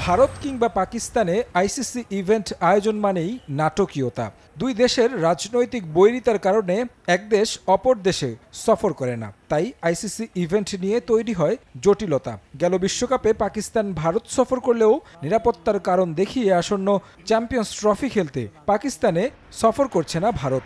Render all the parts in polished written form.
ভারত কিংবা পাকিস্তানে ICC event আয়োজন মানেই নাটকীয়তা। দুই দেশের রাজনৈতিক বৈরিতার কারণে এক দেশ অপর দেশে সফর করে না, তাই আইসিসি ইভেন্ট নিয়ে তৈরি হয় জটিলতা। গেল বিশ্বকাপে পাকিস্তান ভারত সফর করলেও নিরাপত্তার কারণ দেখিয়ে আসন্ন চ্যাম্পিয়ন্স ট্রফি খেলতে পাকিস্তানে সফর করছে না ভারত।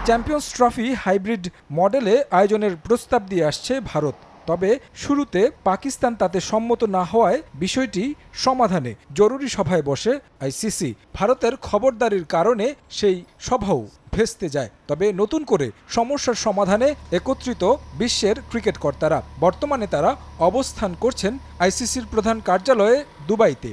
চ্যাম্পিয়ন্স ট্রফি হাইব্রিড মডেলে আয়োজনের প্রস্তাব দিয়ে আসছে ভারত, তবে শুরুতে পাকিস্তান তাতে সম্মত না হওয়ায় বিষয়টি সমাধানে জরুরি সভায় বসে আইসিসি। ভারতের খবরদারির কারণে সেই সভাও ভেস্তে যায়। তবে নতুন করে সমস্যার সমাধানে একত্রিত বিশ্বের ক্রিকেট কর্তারা। বর্তমানে তারা অবস্থান করছেন আইসিসির প্রধান কার্যালয়ে দুবাইতে।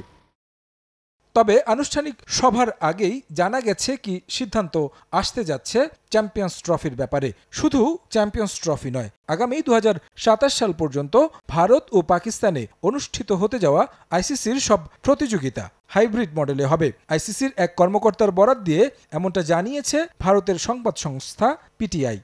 তবে আনুষ্ঠানিক সভার আগেই জানা গেছে কি সিদ্ধান্ত আসতে যাচ্ছে চ্যাম্পিয়ন্স ট্রফির ব্যাপারে। শুধু চ্যাম্পিয়ন্স ট্রফি নয়, আগামী 2027 সাল পর্যন্ত ভারত ও পাকিস্তানে অনুষ্ঠিত হতে যাওয়া আইসিসির সব প্রতিযোগিতা হাইব্রিড মডেলে হবে। আইসিসির এক কর্মকর্তার বরাত দিয়ে এমনটা জানিয়েছে ভারতের সংবাদ সংস্থা পিটিআই।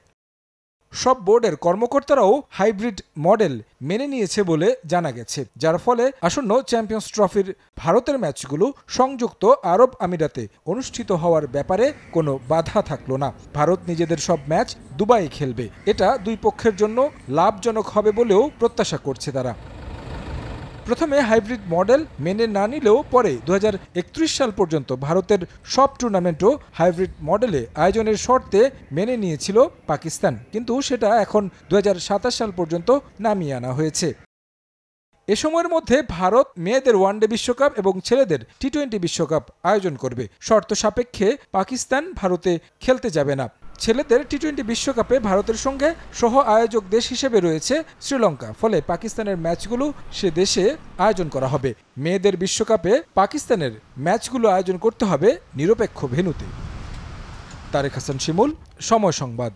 সব বোর্ডের কর্মকর্তারাও হাইব্রিড মডেল মেনে নিয়েছে বলে জানা গেছে, যার ফলে আসন্ন চ্যাম্পিয়ন্স ট্রফির ভারতের ম্যাচগুলো সংযুক্ত আরব আমিরাতে অনুষ্ঠিত হওয়ার ব্যাপারে কোনো বাধা থাকলো না। ভারত নিজেদের সব ম্যাচ দুবাই খেলবে। এটা দুই পক্ষের জন্য লাভজনক হবে বলেও প্রত্যাশা করছে তারা। প্রথমে হাইব্রিড মডেল মেনে না নিলেও পরে 2031 সাল পর্যন্ত ভারতের সব টুর্নামেন্টও হাইব্রিড মডেলে আয়োজনের শর্তে মেনে নিয়েছিল পাকিস্তান, কিন্তু সেটা এখন 2027 সাল পর্যন্ত নামিয়ে আনা হয়েছে। এ সময়ের মধ্যে ভারত মেয়েদের ওয়ানডে বিশ্বকাপ এবং ছেলেদের টি-20 বিশ্বকাপ আয়োজন করবে। শর্ত সাপেক্ষে পাকিস্তান ভারতে খেলতে যাবে না। ছেলেদের টি-20 বিশ্বকাপে ভারতের সঙ্গে সহ আয়োজক দেশ হিসেবে রয়েছে শ্রীলঙ্কা, ফলে পাকিস্তানের ম্যাচগুলো সে দেশে আয়োজন করা হবে। মেয়েদের বিশ্বকাপে পাকিস্তানের ম্যাচগুলো আয়োজন করতে হবে নিরপেক্ষ ভেন্যুতে। তারেক হাসান শিমুল, সময় সংবাদ।